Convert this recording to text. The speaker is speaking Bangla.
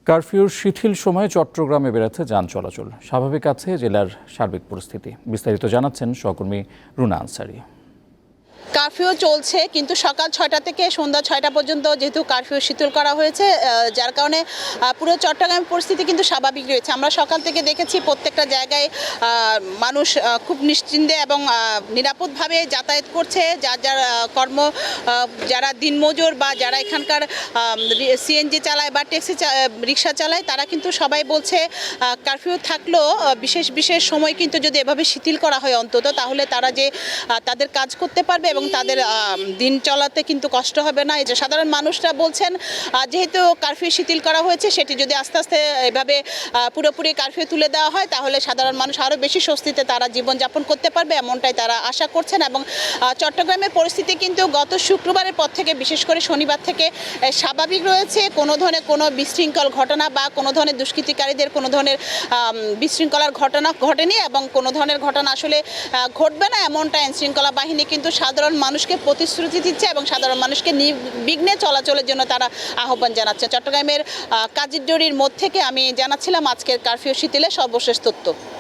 কারফিউর শিথিল সময়ে চট্টগ্রামে বেড়েছে যান চলাচল। স্বাভাবিক আছে জেলার সার্বিক পরিস্থিতি। বিস্তারিত জানাচ্ছেন সহকর্মী রুনা আনসারি। কারফিউ চলছে, কিন্তু সকাল ৬টা থেকে সন্ধ্যা ৬টা পর্যন্ত যেহেতু কারফিউ শিথিল করা হয়েছে, যার কারণে পুরো চট্টগ্রামের পরিস্থিতি কিন্তু স্বাভাবিক রয়েছে। আমরা সকাল থেকে দেখেছি প্রত্যেকটা জায়গায় মানুষ খুব নিশ্চিন্তে এবং নিরাপদভাবে যাতায়াত করছে। যার যার কর্ম, যারা দিনমজুর বা যারা এখানকার সিএনজি চালায় বা ট্যাক্সি রিক্সা চালায়, তারা কিন্তু সবাই বলছে কারফিউ থাকলেও বিশেষ বিশেষ সময় কিন্তু যদি এভাবে শিথিল করা হয় অন্তত, তাহলে তারা যে তাদের কাজ করতে পারবে এবং তাদের দিন চলাতে কিন্তু কষ্ট হবে না। এই যে সাধারণ মানুষরা বলছেন, যেহেতু কারফিউ শিথিল করা হয়েছে, সেটি যদি আস্তে আস্তে এভাবে পুরোপুরি কারফিউ তুলে দেওয়া হয়, তাহলে সাধারণ মানুষ আরও বেশি স্বস্তিতে তারা জীবনযাপন করতে পারবে, এমনটাই তারা আশা করছেন। এবং চট্টগ্রামের পরিস্থিতি কিন্তু গত শুক্রবারের পর থেকে, বিশেষ করে শনিবার থেকে স্বাভাবিক রয়েছে। কোনো ধরনের কোনো বিশৃঙ্খল ঘটনা বা কোনো ধরনের দুষ্কৃতিকারীদের কোনো ধরনের বিশৃঙ্খলার ঘটনা ঘটেনি এবং কোনো ধরনের ঘটনা আসলে ঘটবে না, এমনটা আইনশৃঙ্খলা বাহিনী কিন্তু সাধারণ মানুষকে প্রতিশ্রুতি দিচ্ছে এবং সাধারণ মানুষকে নির্বিঘ্নে চলাচলের জন্য তারা আহ্বান জানাচ্ছে। চট্টগ্রামের কাজিরজুড়ির মোড় থেকে আমি জানাচ্ছিলাম আজকের কারফিউ শিথিলের সর্বশেষ তথ্য।